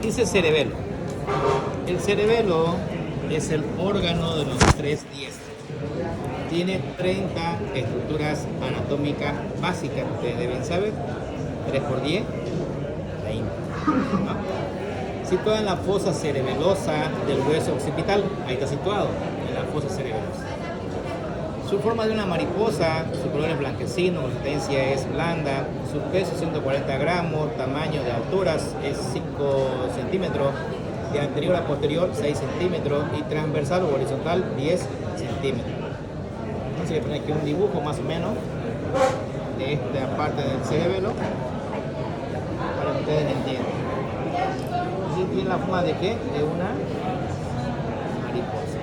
Dice cerebelo. El cerebelo es el órgano de los tres diestros. Tiene 30 estructuras anatómicas básicas que ustedes deben saber. 3 por 10, 20. ¿No? Situada en la fosa cerebelosa del hueso occipital. Ahí está situado, en la fosa cerebelosa. Su forma de una mariposa, su color es blanquecino, su consistencia es blanda, su peso 140 gramos, tamaño de alturas es 5 centímetros, de anterior a posterior 6 centímetros y transversal o horizontal 10 centímetros. Entonces voy a poner aquí un dibujo más o menos de esta parte del cerebelo para que ustedes entiendan. Entonces tiene la forma de ¿qué? De una mariposa.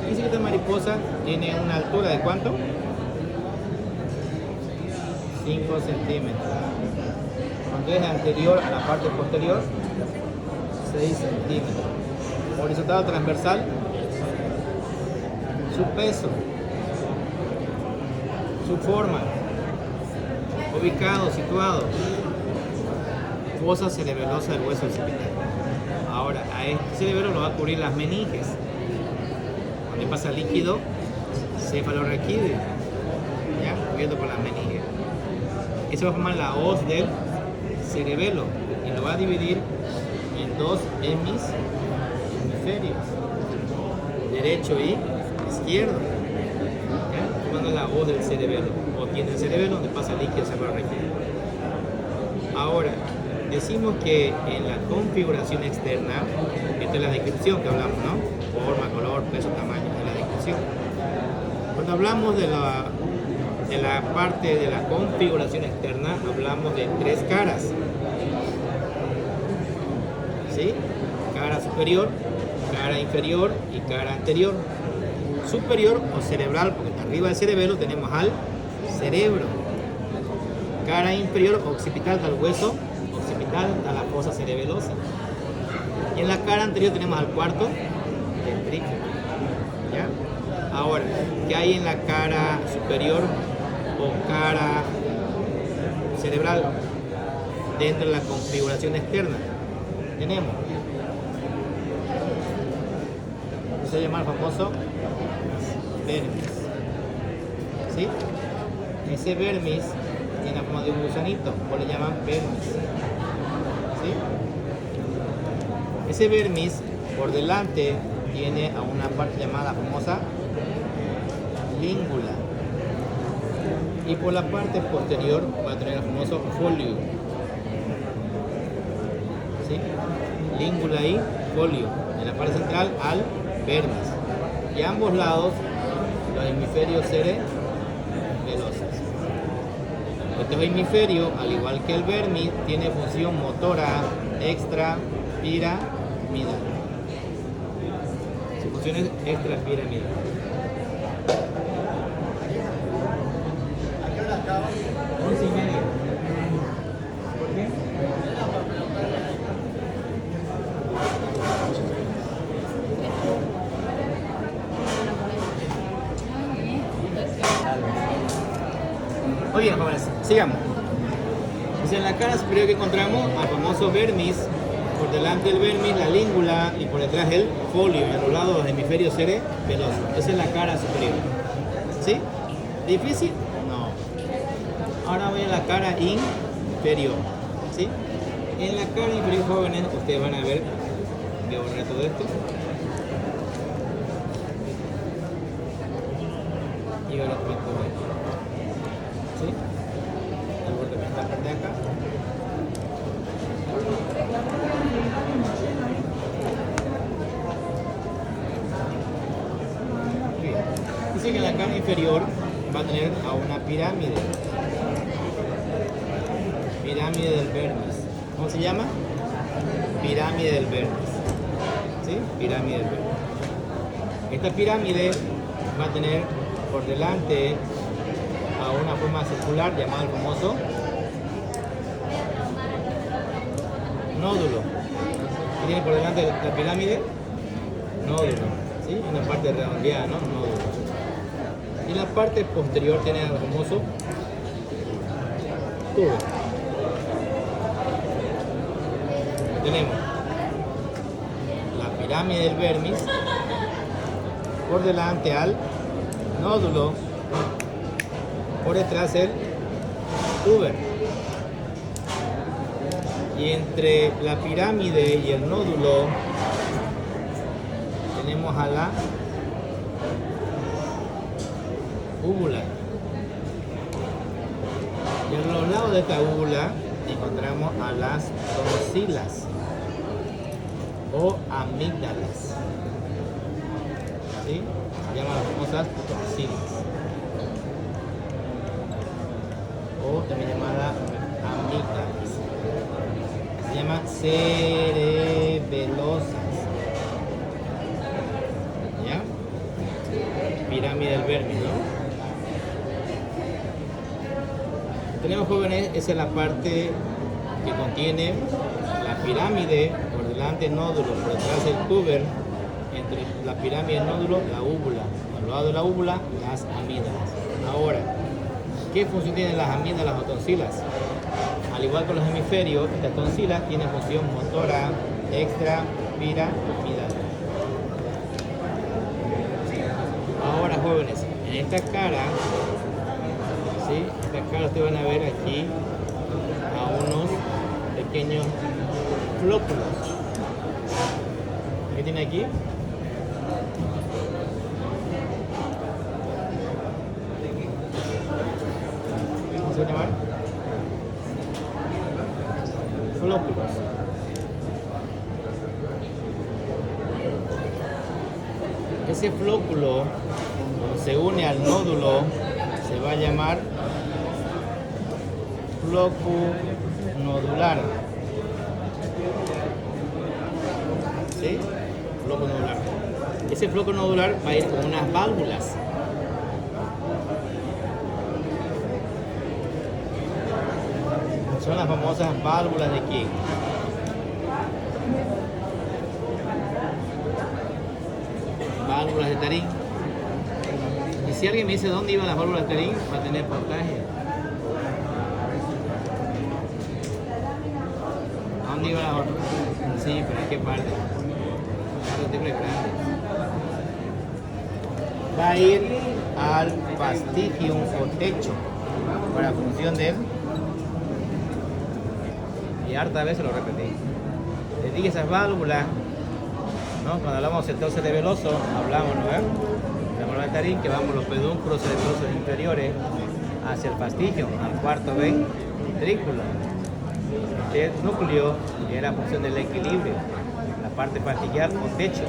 Dice que esta mariposa tiene una altura de ¿cuánto? 5 centímetros. Cuando es anterior a la parte posterior, 6 centímetros. Horizontal o transversal, su peso, su forma, ubicado, situado, fosa cerebelosa del hueso occipital. Ahora, a este cerebelo lo va a cubrir las meninges. Donde pasa líquido cefalorraquídeo, ¿ya? Cubierto por las meninges. Eso va a formar la hoz del cerebelo y lo va a dividir en dos hemisferios, derecho y izquierdo, ¿ya? Formando la hoz del cerebelo, o tiene el cerebelo donde pasa líquido cefalorraquídeo. Ahora, decimos que en la configuración externa, esta es la descripción que hablamos, ¿no? Forma, color, peso, tamaño, es la descripción. Cuando hablamos de la parte de la configuración externa, hablamos de tres caras. ¿Sí? Cara superior, cara inferior y cara anterior. Superior o cerebral, porque arriba del cerebelo tenemos al cerebro. Cara inferior occipital al hueso occipital, a la fosa cerebelosa. Y en la cara anterior tenemos al cuarto ventrículo. ¿Ya? Ahora, ¿qué hay en la cara superior o cara cerebral dentro de la configuración externa? Tenemos, se llama el famoso vermis. ¿Sí? Ese vermis tiene la forma de un gusanito, o le llaman vermis. ¿Sí? Ese vermis por delante tiene a una parte llamada famosa língula, y por la parte posterior va a tener el famoso folio. ¿Sí? Língula y folio. En la parte central al vermis. Y a ambos lados los hemisferios cerebelosos. Este hemisferio, al igual que el vermis, tiene función motora extrapiramidal. Su función es extrapiramidal. ¿A qué hora acaba? 11:30. ¿Por qué? Muy bien, jóvenes, sigamos. Entonces, en la cara superior que encontramos al famoso vermis, por delante del vermis la língula y por detrás el folio, y a los lados los hemisferios cerebelosos. Esa es la cara superior. ¿Sí? ¿Difícil? No. Ahora voy a la cara inferior. ¿Sí? En la cara inferior, jóvenes, ustedes van a ver, voy a borrar todo esto. Y ahora voy a poner. ¿Sí? Esta parte de acá. Bien. Dice que la cara inferior va a tener a una pirámide. Pirámide del vermis. ¿Cómo se llama? Pirámide del vermis. ¿Sí? Pirámide del vermis. Esta pirámide va a tener por delante a una forma circular llamada el famoso nódulo. ¿Qué tiene por delante la pirámide? Nódulo. ¿Sí? Una parte redondeada, ¿no? Nódulo. Y la parte posterior tiene el famoso tubo. tenemos la pirámide del vermis, por delante al nódulo, por detrás el tuber. Y entre la pirámide y el nódulo tenemos a la úvula. Y a los lados de esta úvula encontramos a las tonsilas o amígdalas. ¿Sí? Se llaman las famosas tonsilas. O también llamada amígdalas. Se llama cerebelosas. ¿Ya? Pirámide del vermis, ¿no? Tenemos, jóvenes, esa es la parte que contiene la pirámide, por delante el nódulo, por detrás el tuber, entre la pirámide y el nódulo la úvula, al lado de la úvula las amígdalas. Ahora, ¿qué función tienen las amígdalas o tonsilas? Al igual que los hemisferios, estas tonsilas tienen función motora extrapiramidal. Ahora, jóvenes, en esta cara, ¿sí? Esta cara ustedes van a ver aquí a unos pequeños flóculos. ¿Qué tiene aquí? ¿Cómo se va a llamar? Flóculos. Ese flóculo, cuando se une al nódulo, se va a llamar flóculo nodular. ¿Sí? Flóculo nodular. Ese flóculo nodular va a ir con unas válvulas. Son las famosas válvulas de quién. Válvulas de Tarín. Y si alguien me dice dónde iban las válvulas de Tarín, va a tener portaje. ¿A dónde iban las válvulas? Sí, pero ¿en qué parte? Va a ir al fastigium o techo para función de él. Y hartas veces lo repetí. Les dije esas válvulas, ¿no? Cuando hablamos del sector cerebeloso, hablamos, ¿no? La válvula de Tarín, que vamos los pedúnculos cerebelosos inferiores hacia el fastigium, al cuarto ventrículo. El núcleo era función del equilibrio, la parte fastigial o techo.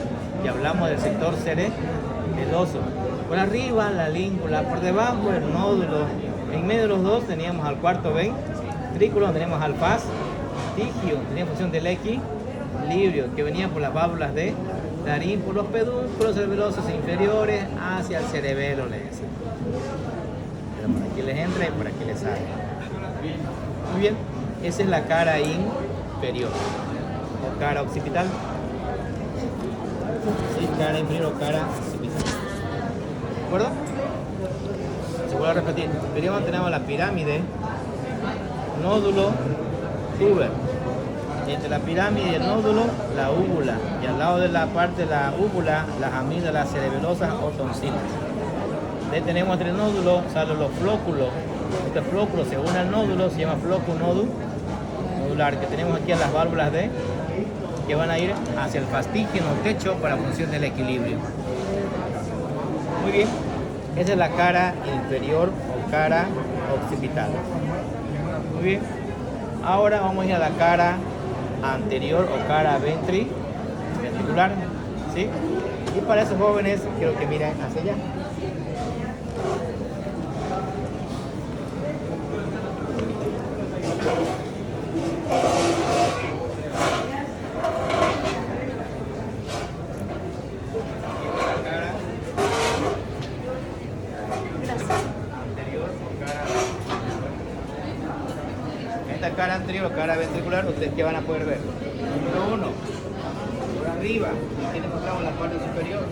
Y hablamos del sector cerebeloso. Por arriba la língula, por debajo el nódulo. En medio de los dos teníamos al cuarto ventrículo, tenemos al fastigium, tenía función del equilibrio, que venía por las válvulas de Tarín, por los pedúnculos cerebelosos inferiores hacia el cerebelo, le decimos. Pero por aquí les entra y por aquí les sale. Muy bien, esa es la cara inferior o cara occipital. Sí, cara inferior o cara occipital. ¿De acuerdo? Se vuelve a repetir. Primero tenemos la pirámide, nódulo, tuber. Entre la pirámide y el nódulo, la úvula. Y al lado de la parte de la úvula, las amígdalas cerebelosas o tonsilas. Ahí tenemos entre el nódulo, salen los flóculos. Este flóculo se une al nódulo, se llama flóculo nodular, que tenemos aquí a las válvulas de que van a ir hacia el fastigium o techo para función del equilibrio. Muy bien, esa es la cara inferior o cara occipital. Muy bien, ahora vamos a ir a la cara anterior o cara ventricular, ¿sí? Y para esos jóvenes quiero que miren hacia allá. Esta cara anterior o cara ventricular, ustedes que van a poder ver. Número 1, por arriba, aquí encontramos la parte superior,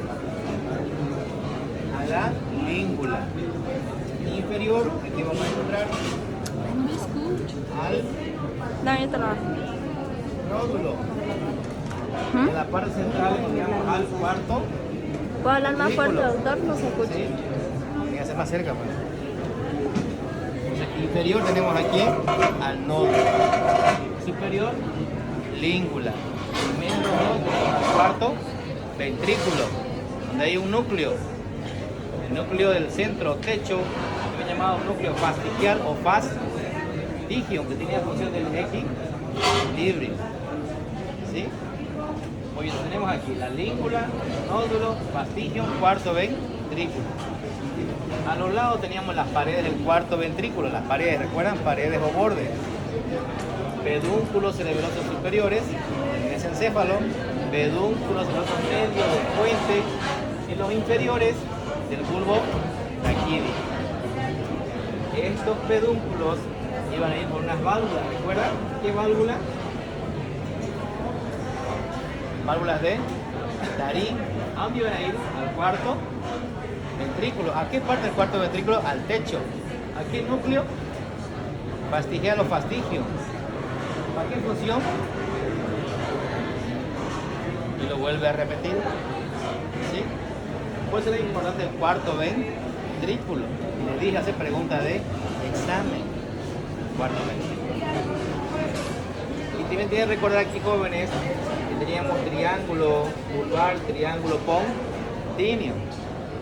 a la língula. Inferior, aquí vamos a encontrar al nódulo. En la parte central llegamos al cuarto. ¿Puedo hablar más fuerte, doctor? No se escucha. Sí. Tiene que ser más cerca, pues. Entonces, inferior tenemos aquí al nódulo. Superior, língula. Medio nódulo, cuarto, ventrículo, donde hay un núcleo. El núcleo del centro, techo, también llamado núcleo fastigial o fastigio, que tiene la función del equilibrio. ¿Sí? Oye, tenemos aquí la língula, nódulo, fastigio, cuarto ventrículo. A los lados teníamos las paredes del cuarto ventrículo, las paredes, ¿recuerdan? Paredes o bordes. Pedúnculos cerebelosos superiores, mesencéfalo, pedúnculos cerebelosos medios del puente, y los inferiores del bulbo raquídeo. Estos pedúnculos iban a ir por unas válvulas, ¿recuerdan? ¿Qué válvula? Válvulas de Darín. ¿A dónde iban a ir? Al cuarto ventrículo. ¿A qué parte del cuarto ventrículo? Al techo. ¿A qué núcleo? Fastigial o fastigio. ¿Para qué función? Y lo vuelve a repetir. ¿Sí? ¿Cuál es lo importante del cuarto ventrículo? Y le dije hacer pregunta de examen. Cuarto ventrículo. Y también tienen que recordar aquí, jóvenes, que teníamos triángulo vulvar, triángulo pontinio.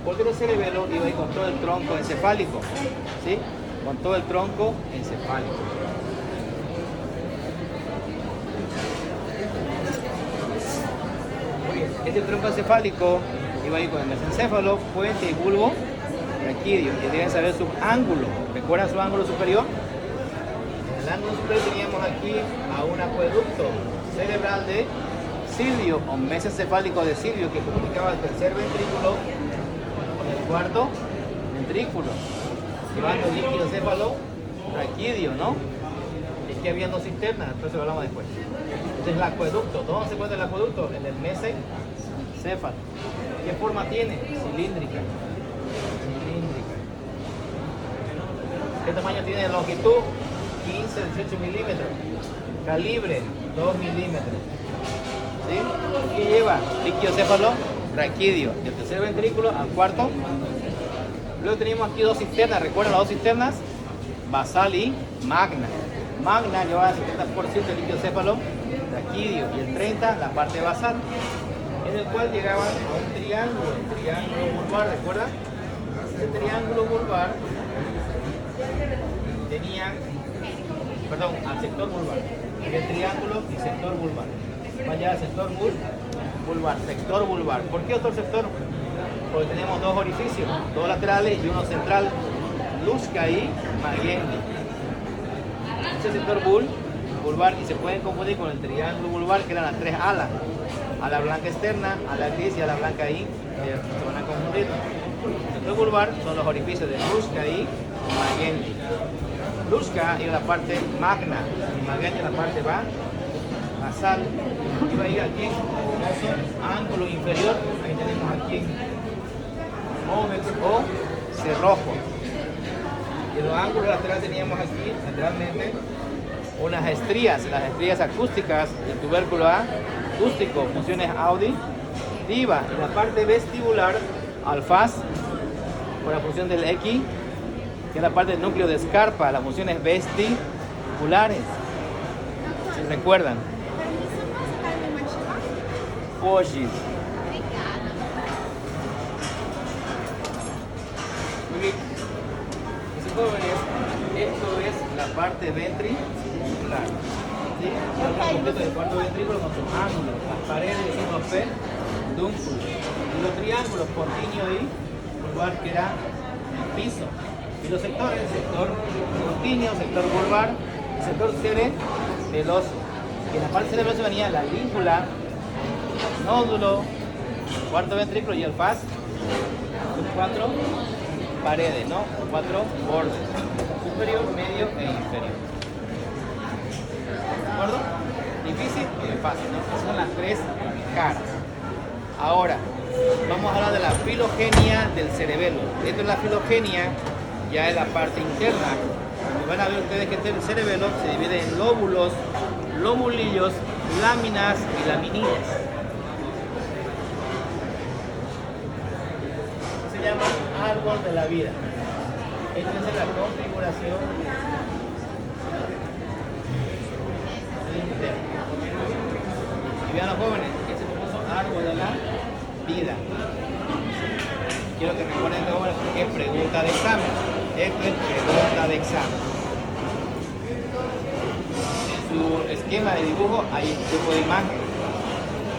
Porque el cerebelo iba a ir con todo el tronco encefálico. ¿Sí? Con todo el tronco encefálico. Este tronco encefálico iba a ir con el mesencéfalo, puente y bulbo raquídeo. Y deben saber su ángulo. ¿Recuerdan su ángulo superior? En el ángulo superior teníamos aquí a un acueducto cerebral de Silvio o mesencefálico de Silvio que comunicaba el tercer ventrículo con el cuarto ventrículo, llevando líquido céfalo raquídeo, ¿no? Es que había dos cisternas, entonces lo hablamos después. Entonces el acueducto, ¿dónde se encuentra el acueducto? En el mesencéfalo. ¿Qué forma tiene? Cilíndrica. Cilíndrica. ¿Qué tamaño tiene de longitud? 15, 18 milímetros. Calibre, 2 milímetros. ¿Sí? ¿Qué lleva? Líquido céfalo raquídeo. Del tercer ventrículo al cuarto. Luego tenemos aquí dos cisternas. ¿Recuerdan las dos cisternas? Basal y magna. Magna llevaba el 70% de líquido céfalo raquídeo y el 30% la parte basal, en el cual llegaban a un triángulo, el triángulo vulvar, ¿recuerdan? Este triángulo vulvar tenía, al sector vulvar, el triángulo y sector vulvar. Vaya al sector vulvar, sector vulvar. ¿Por qué otro sector? Porque tenemos dos orificios, dos laterales y uno central, Luschka y Magendie. Este sector vulvar, y se pueden confundir con el triángulo vulvar, que eran las tres alas, ala blanca externa, ala gris y ala blanca ahí, se van a confundir. El sector vulvar son los orificios de Luschka y Magendie. Luschka iba a la parte magna y Magendie a la parte basal. Iba a ir aquí, ángulo inferior, ahí tenemos aquí ómex o cerrojo. Y en los ángulos laterales teníamos aquí, lateralmente, unas estrías, las estrías acústicas, el tubérculo acústico, funciones auditivas. En la parte vestibular, al faz, por la función del X, que es la parte del núcleo de Scarpa, las funciones vestibulares. ¿Se recuerdan? Oye. Muy bien. Jóvenes, esto es la parte ventricular. ¿Sí? El completo del cuarto ventrículo con sus ángulos, las paredes decimos pedúnculos, y los triángulos pontinio y vulvar, que era el piso. Y los sectores, sector pontinio, sector vulvar, sector cerebeloso. Y en la parte cerebelosa venía la língula, nódulo, cuarto ventrículo y el faz, sus cuatro paredes, ¿no? Cuatro bordes, superior, medio e inferior. ¿De acuerdo? Difícil y fácil, ¿no? Esas son las tres caras. Ahora, vamos a hablar de la filogenia del cerebelo. Dentro de la filogenia ya es la parte interna. Y van a ver ustedes que el cerebelo se divide en lóbulos, lobulillos láminas y laminillas. Se llama árbol de la vida. Esta es la configuración interna. Y vean los jóvenes, este es el famoso árbol de la vida. Quiero que recuerden ahora que es pregunta de examen. Esto es pregunta de examen. En su esquema de dibujo hay un tipo de imagen.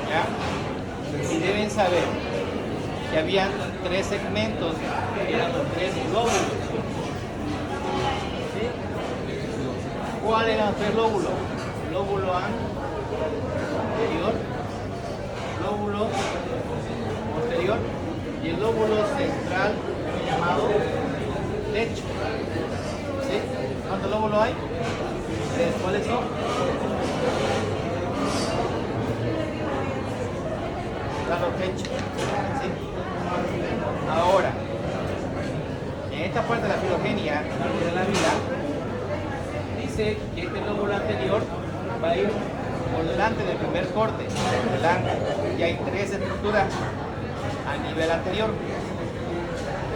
¿Ya? Y deben saber que habían 3 segmentos, que eran los 3 lóbulos. ¿Sí? ¿Cuáles eran los 3 lóbulos? Lóbulo anterior, lóbulo posterior y el lóbulo central llamado techo. ¿Sí? ¿Cuántos lóbulos hay? 3. ¿Cuáles son? Claro, techo. ¿Sí? Ahora, en esta parte de la filogenia, de la vida, dice que este lóbulo anterior va a ir por delante del primer corte, por delante, y hay 3 estructuras a nivel anterior.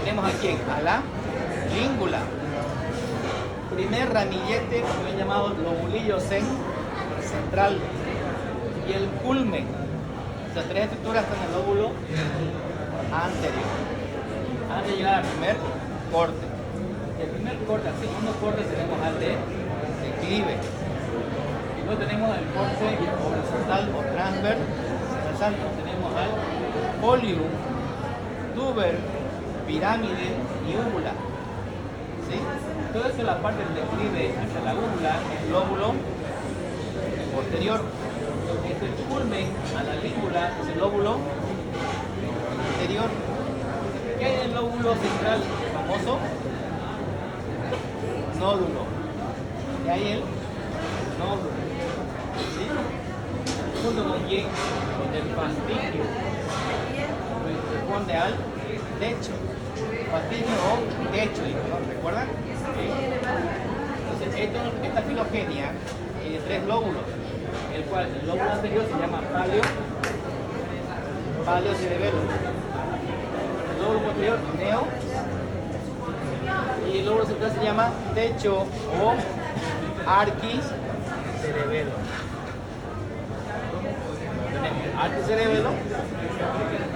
Tenemos a quién, a la língula, primer ramillete, también llamado lobulillo central, y el culmen. Estas 3 estructuras están en el lóbulo anterior, antes de llegar al primer corte. El primer corte, al segundo corte tenemos al de declive. Y luego tenemos el corte horizontal o transversal. Tenemos al polium, tuber, pirámide y úvula. ¿Sí? Todo eso es la parte del declive hacia la úvula, el lóbulo posterior. Este es el culmen a la língula, es el lóbulo anterior. ¿Qué hay en el lóbulo central famoso? Nódulo. ¿Qué hay el nódulo? ¿Sí? ¿Junto con quién? Con el fasciculum. Corresponde al techo. Fasciculum o techo, ¿no? ¿Recuerdan? Entonces, esta filogenia tiene 3 lóbulos, el cual el lóbulo anterior se llama paleo-cerebelo. El lóbulo posterior, neo, y el lóbulo central se llama techo o arquicerebelo. Tenemos arquicerebelo,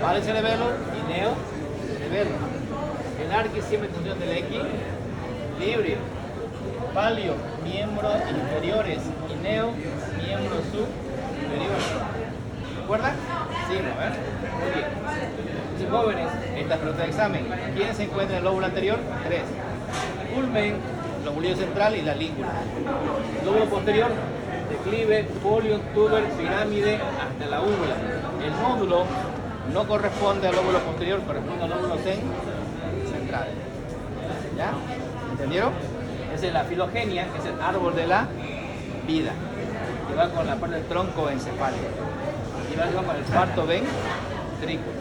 paleo-cerebelo y neo-cerebelo. El arquis siempre en función del equilibrio. Paleo, miembros inferiores, y neo, miembros superiores. ¿Recuerdan? Sí, a ver. Muy bien. Entonces, jóvenes, esta pregunta de examen. ¿Quién se encuentra en el lóbulo anterior? 3. Culmen, lobulillo central y la língula. Lóbulo posterior, declive, polium, tuber, pirámide, hasta la úvula. El nódulo no corresponde al lóbulo posterior, corresponde al lóbulo central. ¿Ya? ¿Entendieron? Esa es la filogenia, que es el árbol de la vida, que va con la parte del tronco encefálico y va con el parto ventrículo.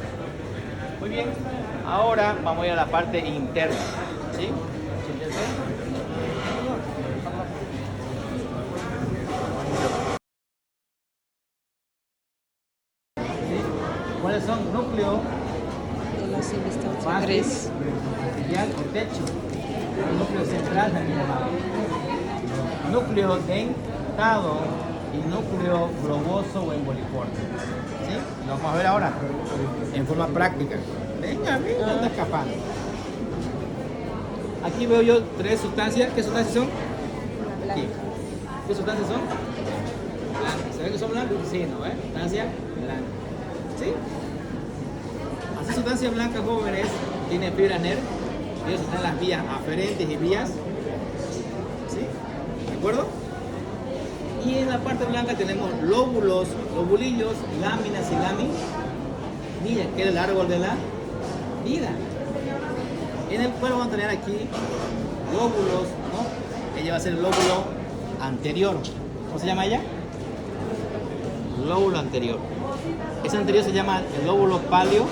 Muy bien, ahora vamos a ir a la parte interna. ¿Sí? ¿Cuáles son? Núcleo, base, ciliar o techo. Núcleo central también llamado. Núcleo dentado y núcleo globoso o emboliforme. ¿Sí? Lo vamos a ver ahora en forma práctica. Venga, está escapando. Aquí veo yo 3 sustancias. ¿Qué sustancias son? Aquí. ¿Qué sustancias son? Blancas. ¿Se ve que son blancas? Sí, ¿no? Sustancia blanca. ¿Sí? Así sustancias blancas, jóvenes, tienen fibra nerviosa. Ellos están en las vías aferentes y vías, ¿sí? ¿De acuerdo? Y en la parte blanca tenemos lóbulos, lobulillos, láminas y laminillas, que es el árbol de la vida. En el cual vamos a tener aquí lóbulos, ¿no? Ella va a ser el lóbulo anterior. ¿Cómo se llama ella? Lóbulo anterior. Ese anterior se llama el lóbulo paleo.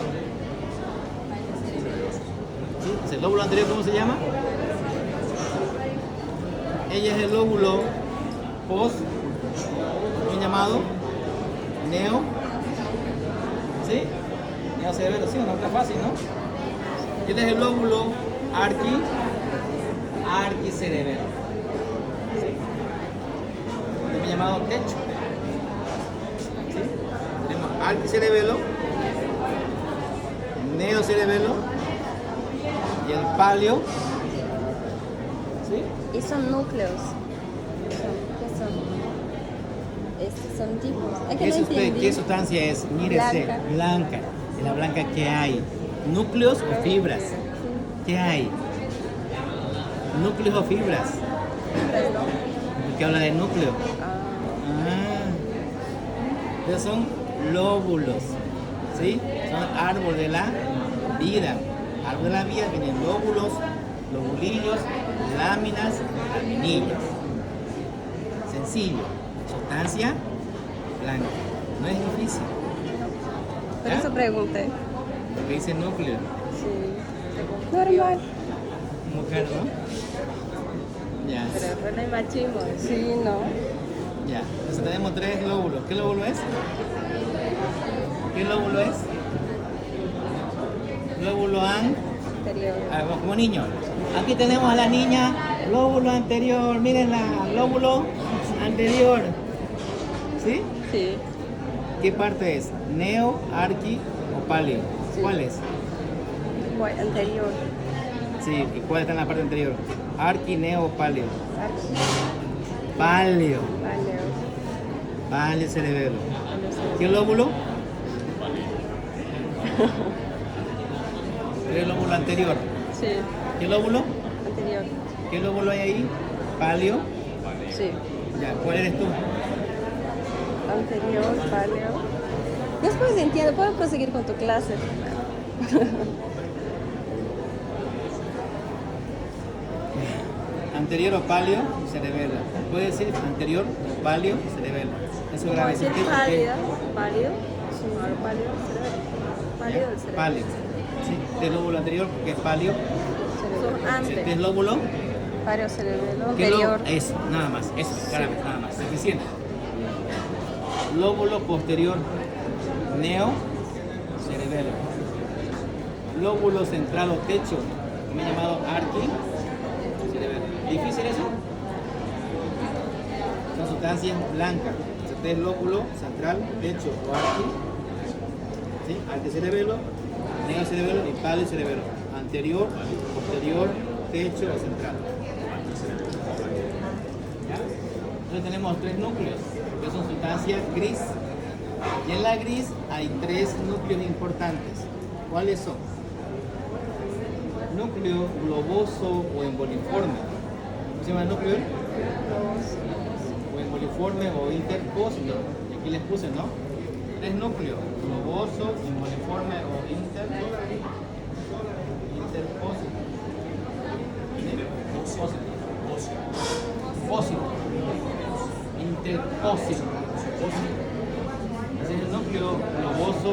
¿Sí? ¿El lóbulo anterior cómo se llama? Ella es el lóbulo post, bien llamado neo, ¿sí? Neocerebelo, sí, no está fácil, ¿no? Este es el lóbulo arquicerebelo, ¿sí? También llamado techo, ¿sí? Tenemos arquicerebelo, neocerebelo y el palio, ¿sí? Y son núcleos. ¿Qué son? Estos son tipos. Es que no entendí. ¿Qué sustancia es? Mírese, blanca. ¿En la blanca qué hay? ¿Núcleos o fibras? ¿Qué hay? ¿Núcleos o fibras? ¿Qué habla de núcleo? Entonces son lóbulos, ¿sí? Son árbol de la vida. Árbol de la vida tienen lóbulos, lobulillos, láminas, laminillas. Sencillo. Sustancia blanca. No es difícil. Por eso pregunté. Porque dice núcleo. Sí. Normal. Mujer, ¿no? Ya. Pero no hay machismo. Sí, no. Ya. Entonces tenemos tres lóbulos. ¿Qué lóbulo es? ¿Qué lóbulo es? Lóbulo Anterior. como niño. Aquí tenemos a la niña, lóbulo anterior. Mírenla, lóbulo anterior. ¿Sí? Sí. ¿Qué parte es? ¿Neo, arqui o palio? Sí. ¿Cuál es? Anterior. Sí, ¿y cuál está en la parte anterior? Arqui, neo o palio. Palio. Palio cerebelo. ¿Qué lóbulo? ¿Qué lóbulo anterior? Sí. ¿Qué lóbulo? Anterior. ¿Qué lóbulo hay ahí? Palio. Sí. Ya, ¿cuál eres tú? Anterior, paleo. Después entiendo, puedo proseguir con tu clase. Anterior o palio, cerebelo. Puede decir anterior o palio, cerebelo. Eso es grave. Decir pálido, pálido, sumar pálido, cerebelo. Pálido, el cerebelo. Palio. Sí, este lóbulo anterior, que es palio. Son Este antes. es lóbulo. Palio, cerebelo, ¿Qué anterior. Eso, nada más. Eso, grave, nada más. Suficiente. Lóbulo posterior, neo, cerebelo. Lóbulo central o techo, también llamado arqui, cerebelo. ¿Difícil eso? Son sustancias blancas. Este es lóbulo central, techo o arqui, ¿sí? Arquicerebelo, neocerebelo y paliocerebelo. Anterior, posterior, techo o central. ¿Ya? Entonces tenemos tres núcleos, que son sustancias gris. Y en la gris hay tres núcleos importantes. ¿Cuáles son? Núcleo globoso o emboliforme. ¿Cómo se llama el núcleo? O emboliforme o interpósito. Y aquí les puse, ¿no? Tres núcleos. Globoso, emboliforme o interpósito. Pósito. Interpósito. Ese es el núcleo globoso,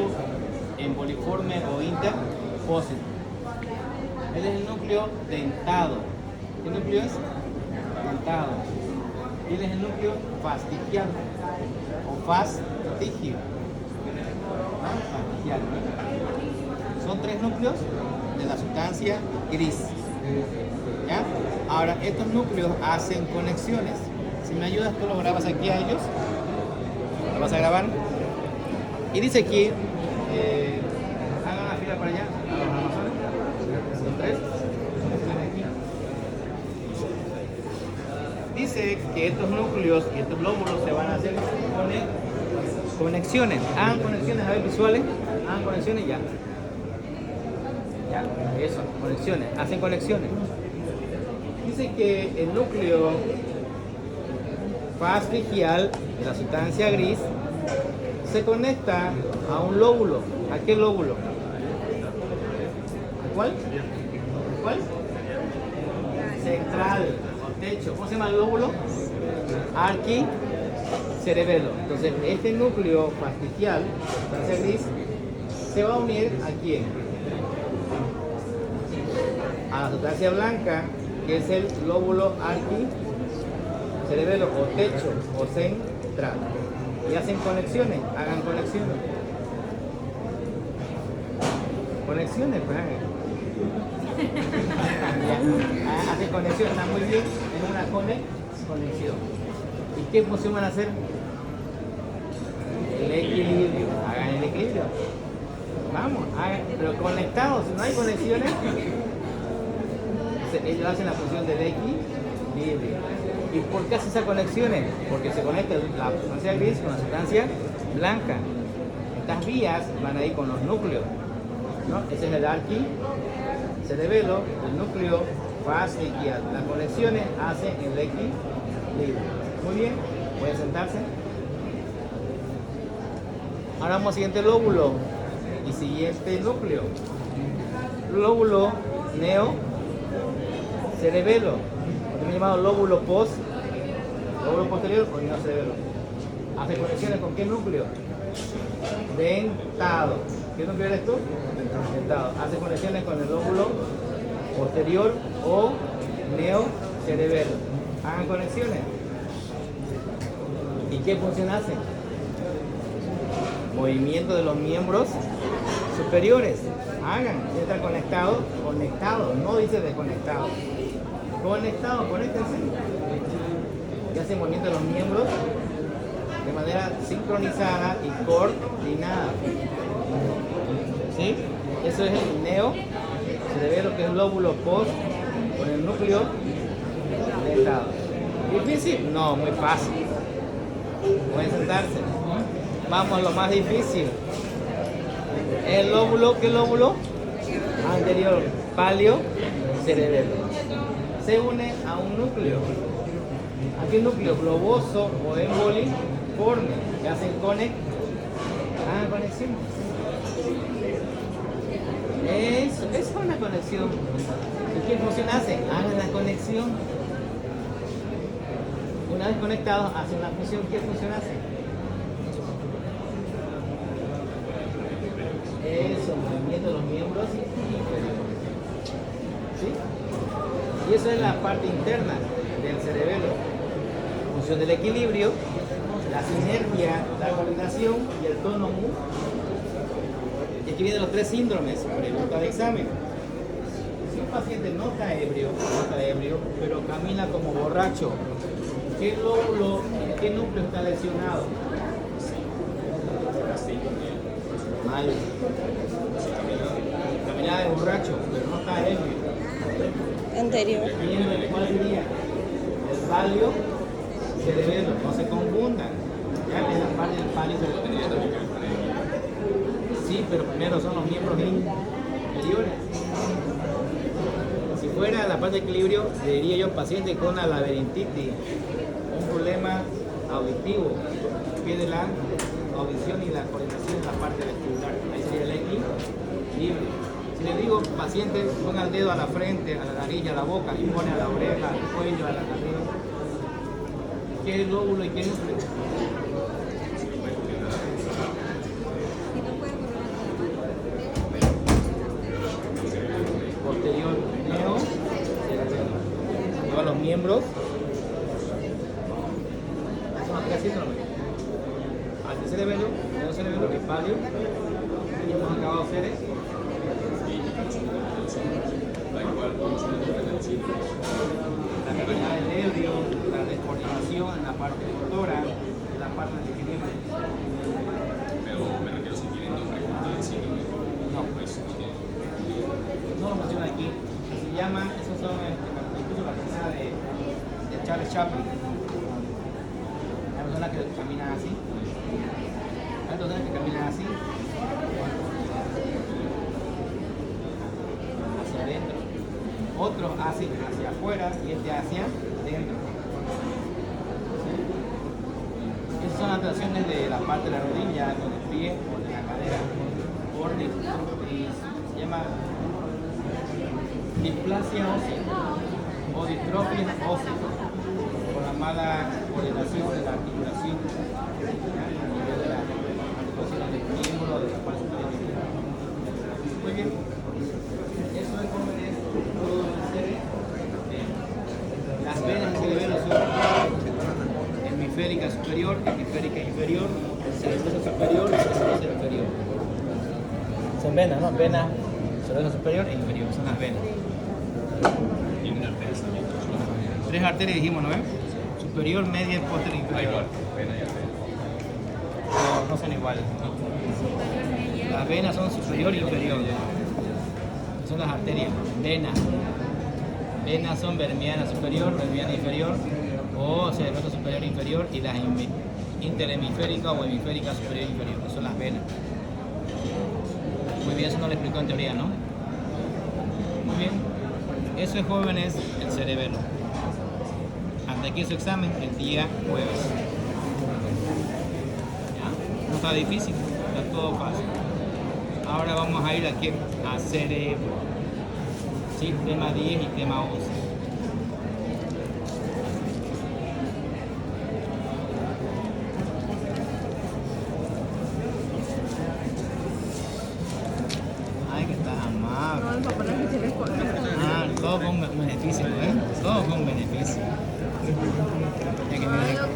emboliforme o interpósito. Él es el núcleo dentado. ¿Qué núcleo es? Dentado. Y él es el núcleo fastigial o fastigio. ¿No? Fastigial, ¿no? Son tres núcleos de la sustancia gris. ¿Ya? Ahora, estos núcleos hacen conexiones. Si me ayudas, tú lo grabas aquí a ellos. Lo vas a grabar. Y dice aquí, hagan la fila para allá. Son tres. Dice que estos núcleos y estos lóbulos se van a hacer conexiones. Hagan conexiones, a ver, visuales. Hagan conexiones ya. Ya, eso, conexiones. Hacen conexiones. Dice que el núcleo fastigial de la sustancia gris se conecta a un lóbulo. ¿A qué lóbulo? ¿Cuál? ¿Cuál? Central o techo. ¿Cómo se llama el lóbulo? Arquicerebelo. Entonces, este núcleo fastigial, sustancia gris, se va a unir ¿a quién? A la sustancia blanca, que es el lóbulo arquicerebelo o techo o central. y hacen conexiones, hagan conexiones. Conexiones, pues hagan. Ya, hacen conexión, está muy bien en una conexión. ¿Y qué función van a hacer? El equilibrio, hagan el equilibrio. Vamos, hagan, pero conectados, si no hay conexiones, ellos hacen la función del equilibrio. ¿Y por qué hace esas conexiones? Porque se conecta la sustancia gris con la sustancia blanca. Estas vías van a ir con los núcleos, ¿no? Ese es el arqui cerebelo, el núcleo facial. Las conexiones hacen el equilibrio. Muy bien, pueden sentarse. Ahora vamos al siguiente lóbulo y siguiente núcleo. Lóbulo neo cerebelo, también llamado lóbulo posterior o neo cerebelo. Hace conexiones con qué núcleo? Dentado. ¿Qué núcleo eres tú? Dentado. Hace conexiones con el lóbulo posterior o neo cerebelo. Hagan conexiones. ¿Y qué función hacen? Movimiento de los miembros superiores. Hagan, está conectado, no dice desconectado. Conectado, conéctense. Y hacen movimiento de los miembros de manera sincronizada y coordinada. ¿Sí? Eso es el neo cerebelo, que es el lóbulo post con el núcleo dentado. ¿Difícil? No, muy fácil. Pueden sentarse. Vamos a lo más difícil. El lóbulo, ¿qué lóbulo? Anterior, palio cerebelo. Se une a un núcleo. ¿A qué núcleo? Globoso o emboliforme. Que hacen conexión. Eso es una conexión. ¿Y qué función hacen? Hagan la conexión. Una vez conectados, hacen la función. ¿Qué función hacen? Eso, movimiento de los miembros inferiores. ¿Sí? Y eso es la parte interna del cerebelo. Función del equilibrio, la sinergia, la coordinación y el tono mu. Y aquí vienen los tres síndromes, pregunta de examen. Si un paciente no está ebrio, pero camina como borracho, ¿qué lóbulo, qué núcleo está lesionado? Mal. Caminaba de borracho, pero no está ebrio. Anterior. ¿Cuál sería? El palio cerebelo, no se confundan. Ya en la parte del palio cerebelo. Sí, pero primero son los miembros inferiores. Si fuera la parte de equilibrio, le diría yo paciente con una laberintitis, un problema auditivo, pierde la audición y la coordinación en la parte vestibular. Ahí sería el equilibrio. Si le digo paciente, ponga el dedo a la frente, a la nariz, a la boca y pone a la oreja, al cuello, a la nariz. ¿Qué es lóbulo y qué núcleo? Posterior, neo, luego los miembros. Son tres síndromes. Al cerebelo, neo cerebelo, que palio, y hemos acabado seres. La capacidad del nervio, la descoordinación en la parte motora, la parte de equilibrio. Pero me refiero si tienen dos preguntas de síndrome. No, pues no lo menciona aquí. Se llama, esos son incluso la persona de Charles Chaplin. La persona que camina así. Hay personas que caminan así. Hacia adentro. Otros hacia afuera y este hacia adentro. Esas son las tracciones de la parte de la rodilla, con el pie o de la cadera. Y se llama displasia ósea o distrofia ósea por la mala coordinación de la articulación a nivel de las articulaciones del miembro de la parte superior. Muy bien, eso es como es todo el cerebro. Las venas del cerebelo son hemisférica superior, hemisférica inferior, cerebrosa superior y cerebrosa inferior. Son venas, ¿no? Venas, cerebrosa superior e inferior, son las venas. Tiene una arteria también. Tres arterias dijimos, ¿no ves? Superior, media, posterior e Da inferior. igual, vena y arteria. No son iguales. Las venas son superior e inferior. Son las arterias. Venas. Venas son vermiana superior, vermiana inferior, o cerebrosa superior e inferior, y las interhemisféricas o hemisféricas superior e inferior, que son las venas. Muy bien, eso no lo explicó en teoría, ¿no? Muy bien. Eso es, jóvenes, el cerebelo. Hasta aquí su examen el día jueves. ¿Ya? No está difícil, está todo fácil. Ahora vamos a ir aquí a cerebro. Sí, tema 10 y tema 11. Ay, que estás amable. No, el papá no es que tienes por Ah, todo con beneficio, ¿eh? Todo con beneficio. Es que mira,